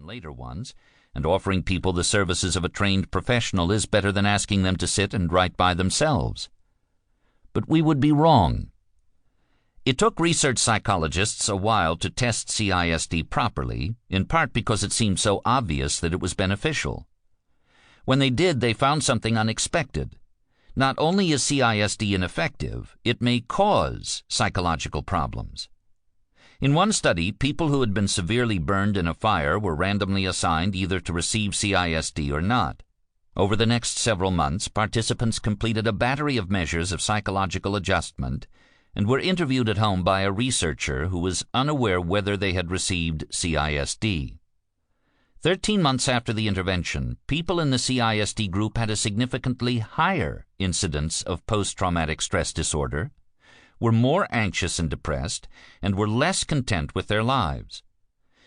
than later ones, and offering people the services of a trained professional is better than asking them to sit and write by themselves. But we would be wrong. It took research psychologists a while to test CISD properly, in part because it seemed so obvious that it was beneficial. When they did, they found something unexpected. Not only is CISD ineffective, it may cause psychological problems. In one study, people who had been severely burned in a fire were randomly assigned either to receive CISD or not. Over the next several months, participants completed a battery of measures of psychological adjustment and were interviewed at home by a researcher who was unaware whether they had received CISD. 13 months after the intervention, people in the CISD group had a significantly higher incidence of post-traumatic stress disorder, were more anxious and depressed, and were less content with their lives.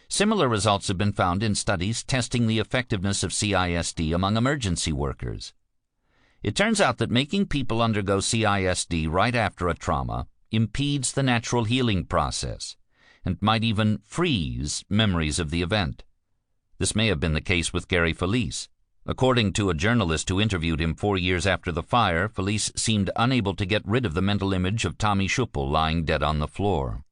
Similar results have been found in studies testing the effectiveness of CISD among emergency workers. It turns out that making people undergo CISD right after a trauma impedes the natural healing process and might even freeze memories of the event. This may have been the case with Gary Felice. According to a journalist who interviewed him 4 years after the fire, Felice seemed unable to get rid of the mental image of Tommy Schuppel lying dead on the floor.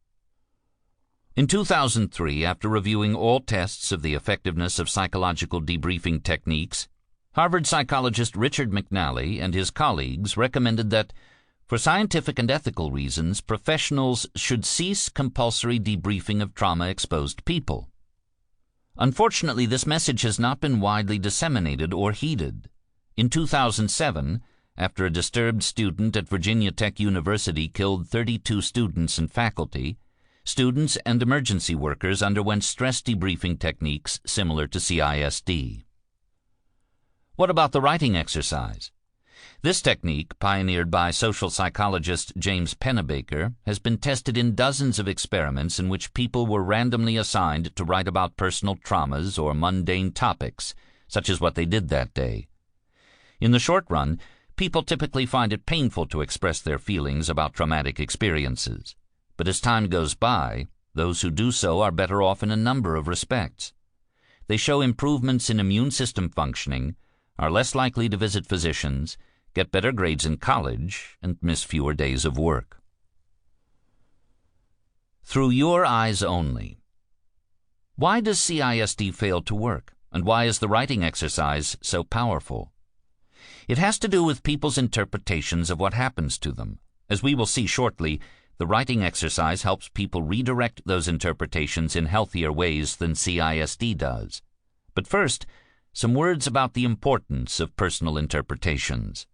In 2003, after reviewing all tests of the effectiveness of psychological debriefing techniques, Harvard psychologist Richard McNally and his colleagues recommended that, for scientific and ethical reasons, professionals should cease compulsory debriefing of trauma-exposed people. Unfortunately, this message has not been widely disseminated or heeded. In 2007, after a disturbed student at Virginia Tech University killed 32 students and faculty, students and emergency workers underwent stress debriefing techniques similar to CISD. What about the writing exercise? This technique, pioneered by social psychologist James Pennebaker, has been tested in dozens of experiments in which people were randomly assigned to write about personal traumas or mundane topics, such as what they did that day. In the short run, people typically find it painful to express their feelings about traumatic experiences. But as time goes by, those who do so are better off in a number of respects. They show improvements in immune system functioning, are less likely to visit physicians, get better grades in college, and miss fewer days of work. Through your eyes only. Why does CISD fail to work, and why is the writing exercise so powerful? It has to do with people's interpretations of what happens to them. As we will see shortly, the writing exercise helps people redirect those interpretations in healthier ways than CISD does. But first, some words about the importance of personal interpretations.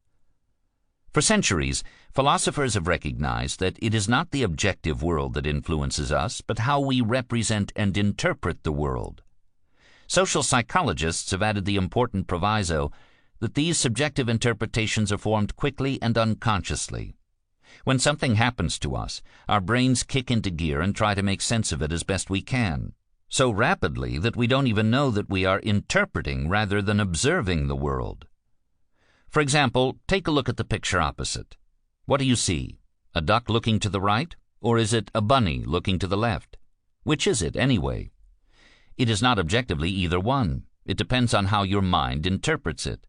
For centuries, philosophers have recognized that it is not the objective world that influences us, but how we represent and interpret the world. Social psychologists have added the important proviso that these subjective interpretations are formed quickly and unconsciously. When something happens to us, our brains kick into gear and try to make sense of it as best we can, so rapidly that we don't even know that we are interpreting rather than observing the world. For example, take a look at the picture opposite. What do you see? A duck looking to the right? Or is it a bunny looking to the left? Which is it, anyway? It is not objectively either one. It depends on how your mind interprets it.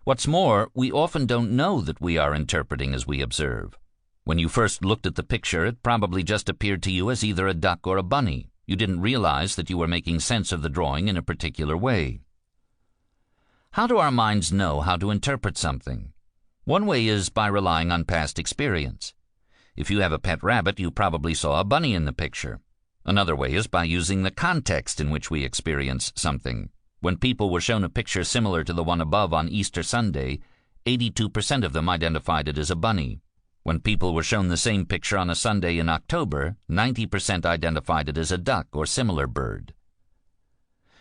What's more, we often don't know that we are interpreting as we observe. When you first looked at the picture, it probably just appeared to you as either a duck or a bunny. You didn't realize that you were making sense of the drawing in a particular way. How do our minds know how to interpret something? One way is by relying on past experience. If you have a pet rabbit, you probably saw a bunny in the picture. Another way is by using the context in which we experience something. When people were shown a picture similar to the one above on Easter Sunday, 82% of them identified it as a bunny. When people were shown the same picture on a Sunday in October, 90% identified it as a duck or similar bird.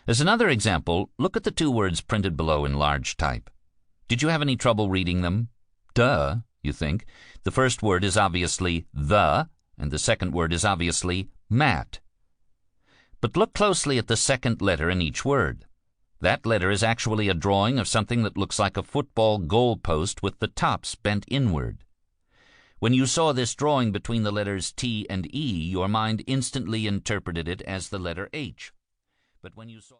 As another example, look at the two words printed below in large type. Did you have any trouble reading them? Duh, you think. The first word is obviously the, and the second word is obviously mat. But look closely at the second letter in each word. That letter is actually a drawing of something that looks like a football goal post with the tops bent inward. When you saw this drawing between the letters T and E, your mind instantly interpreted it as the letter H. But when you saw